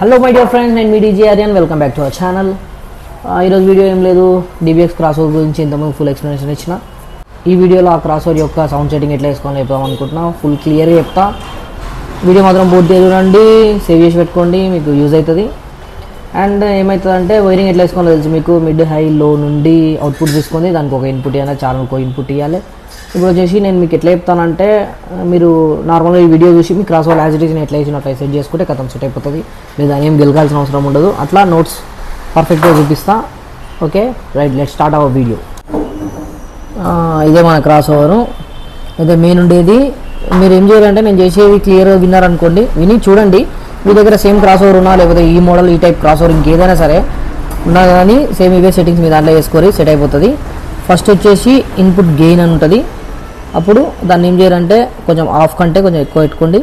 Hello my dear friends, నేను మీ DJ Aryan. Welcome back to our channel. ఈరోజు video ఏం లేదు, DBX క్రాస్ ఓవర్ గురించి ఇంతకుముందు ఫుల్ ఎక్స్ప్లెనేషన్ ఇచ్చిన. ఈ వీడియోలో ఆ క్రాస్ ఓవర్ యొక్క సౌండ్ సెట్టింగ్ ఎట్లా వేసుకోవాలని చెప్తాం అనుకుంటున్నా. ఫుల్ క్లియర్గా చెప్తా. వీడియో మాత్రం పూర్తిగా చూడండి, సేవ్ చేసి పెట్టుకోండి, మీకు యూజ్ అవుతుంది. అండ్ ఏమవుతుందంటే వైరింగ్ ఎట్లా వేసుకోవాలో తెలుసు మీకు. మిడ్, హై, లో నుండి అవుట్పుట్ తీసుకొని దానికి ఒక ఇన్పుట్ ఇవ్వాలి, ఛానల్కి ఒక ఇన్పుట్ ఇవ్వాలి. ఇప్పుడు వచ్చేసి నేను మీకు ఎట్లా చెప్తానంటే, మీరు నార్మల్గా ఈ వీడియో చూసి మీ crossover as it is ఎట్లా వేసిన అట్లా సెట్ చేసుకుంటే కథం సెట్ అయిపోతుంది. మీరు దాని ఏం గెలగాల్సిన అవసరం ఉండదు. అట్లా నోట్స్ పర్ఫెక్ట్గా చూపిస్తా. Okay right, let start our video. ఇదే మన క్రాస్ ఓవరు, ఇదే మెయిన్ ఉండేది. మీరు ఏం చేయాలంటే, నేను చేసేది క్లియర్గా విన్నారనుకోండి, విని చూడండి. మీ దగ్గర సేమ్ క్రాస్ ఓవర్ ఉన్నా, లేకపోతే ఈ మోడల్ ఈ టైప్ క్రాస్ ఓవర్ ఇంకేదైనా సరే ఉన్నా కానీ సేమ్ ఇవే సెట్టింగ్స్ మీ దాంట్లో వేసుకొని సెట్ అయిపోతుంది. ఫస్ట్ వచ్చేసి ఇన్పుట్ గెయిన్ అని ఉంటుంది. అప్పుడు దాన్ని ఏం చేయాలంటే, కొంచెం ఆఫ్ కంటే కొంచెం ఎక్కువ పెట్టుకోండి.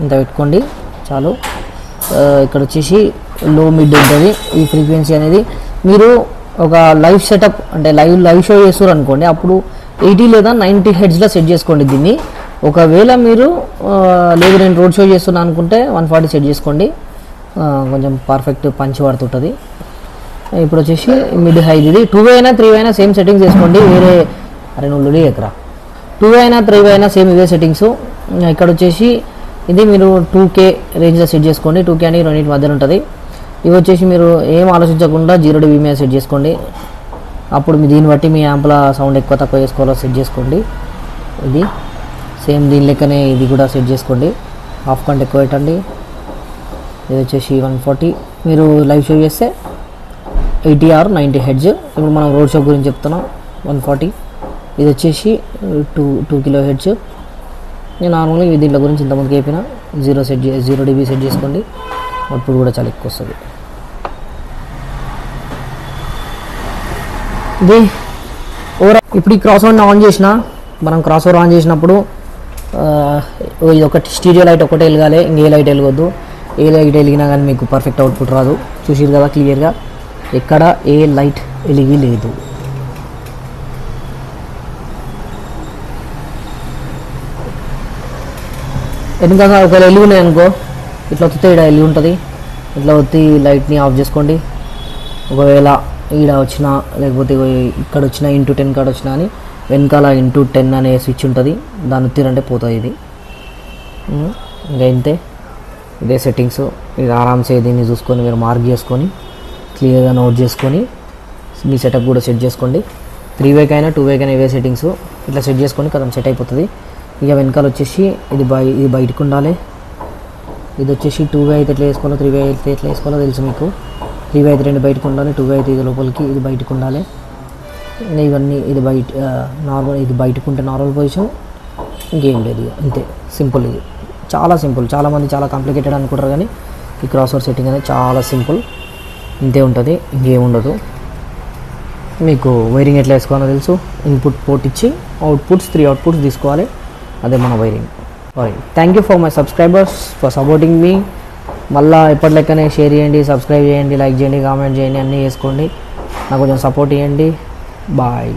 ఇంత పెట్టుకోండి చాలు. ఇక్కడ వచ్చేసి లో మిడ్ ఉంటుంది. ఈ ఫ్రీక్వెన్సీ అనేది మీరు ఒక లైవ్ సెటప్ అంటే లైవ్ షో చేస్తారు అనుకోండి, అప్పుడు 80 లేదా 90 హెడ్స్లో సెట్ చేసుకోండి దీన్ని. ఒకవేళ మీరు లేదు నేను రోడ్ షో చేస్తున్నా అనుకుంటే 140 సెట్ చేసుకోండి, కొంచెం పర్ఫెక్ట్ పంచ్ పడుతుంటుంది. ఇప్పుడు వచ్చేసి మిడ్ హై, ఇది 2 అయినా 3 అయినా సేమ్ సెట్టింగ్స్ వేసుకోండి. వేరే నువ్వు ఎక్కడ 2 అయినా 3 అయినా సేమ్ ఇవే సెట్టింగ్స్. ఇక్కడ వచ్చేసి ఇది మీరు 2K రేంజ్లో సెట్ చేసుకోండి. 2K అని రెండింటి మధ్యలో ఉంటుంది. ఇవి వచ్చేసి మీరు ఏం ఆలోచించకుండా 0 dB మీద సెట్ చేసుకోండి. అప్పుడు దీన్ని బట్టి మీ యాంప్ల సౌండ్ ఎక్కువ తక్కువ వేసుకోవాలో సెట్ చేసుకోండి. ఇది సేమ్ దీని లెక్కనే ఇది కూడా సెట్ చేసుకోండి. హాఫ్ కంటే ఎక్కువ పెట్టండి. ఇది వచ్చేసి 140. మీరు లైవ్ షో చేస్తే 80 or 90 హెడ్జ్. ఇప్పుడు మనం రోడ్ షో గురించి చెప్తున్నాం. 140. ఇది వచ్చేసి 2 కిలో హెడ్జ్. నేను నార్మల్గా దీంట్లో గురించి ఇంతమందికి చెప్పిన 0 dB సెట్ చేసుకోండి. అవుట్పుట్ కూడా చాలా ఎక్కువ వస్తుంది. ఇది ఇప్పుడు ఈ క్రాస్ ఓవర్ ఆన్ చేసిన, మనం క్రాస్ ఓవర్ ఆన్ చేసినప్పుడు ఇది ఒకటి స్టీరియో లైట్ ఒకటే వెలగాలి, ఇంకే లైట్ వెలగొద్దు. ఏ లైట్ వెలిగినా కానీ మీకు పర్ఫెక్ట్ అవుట్పుట్ రాదు. చూసిరు కదా క్లియర్గా, ఎక్కడ ఏ లైట్ వెలిగి లేదు. ఎందుకంటే ఒకవేళ వెలిగి ఉన్నాయి అనుకో, ఇట్లా వస్తే ఇక్కడ వెలిగి ఉంటుంది. ఇట్లా వచ్చి లైట్ని ఆఫ్ చేసుకోండి. ఒకవేళ ఈడ వచ్చినా లేకపోతే ఇక్కడ వచ్చినా *10 కాడ వచ్చినా అని వెనకాల *10 అనే స్విచ్ ఉంటుంది, దాన్ని ఒత్తిరంటే పోతుంది ఇది. ఇంకా ఇంతే, ఇదే సెట్టింగ్స్. ఇది ఆరామ్సే దీన్ని చూసుకొని మీరు మార్క్ చేసుకొని క్లియర్గా నోట్ చేసుకొని మీ సెటప్ కూడా సెట్ చేసుకోండి. 3-way అయినా 2-way అయినా ఇవే సెట్టింగ్స్. ఇట్లా సెట్ చేసుకొని కొంచెం సెట్ అయిపోతుంది. ఇక వెనకాల వచ్చేసి ఇది బయటకు ఉండాలి. ఇది వచ్చేసి 2-way అయితే ఎట్లా వేసుకోవాలో, 3-way అయితే ఎట్లా వేసుకోవాలో తెలుసు మీకు. 3-way అయితే 2 బయటకు ఉండాలి, 2-way అయితే ఇది లోపలికి, ఇది బయటకు ఉండాలి. ఇవన్నీ ఇది బయట నార్మల్, ఇది బయటకు ఉంటే నార్మల్ పొజిషన్, ఇంకేం లేదు. అంతే సింపుల్. ఇది చాలా సింపుల్. చాలామంది చాలా కాంప్లికేటెడ్ అనుకుంటారు, కానీ ఈ క్రాస్ ఓవర్ సెట్టింగ్ అనేది చాలా సింపుల్. ఇంతే ఉంటుంది, ఇంకేముండదు. మీకు వైరింగ్ ఎట్లా వేసుకోవాలో తెలుసు. ఇన్పుట్ పోర్ట్ ఇచ్చి అవుట్పుట్స్ 3 అవుట్పుట్స్ తీసుకోవాలి. అదే మన wiring. Thank you for my subscribers for supporting మీ. మళ్ళీ ఎప్పటిలెక్కనే షేర్ చేయండి, సబ్స్క్రైబ్ చేయండి, లైక్ చేయండి, కామెంట్ చేయండి, అన్నీ చేసుకోండి. నాకు కొంచెం సపోర్ట్ ఇవ్వండి. బాయ్.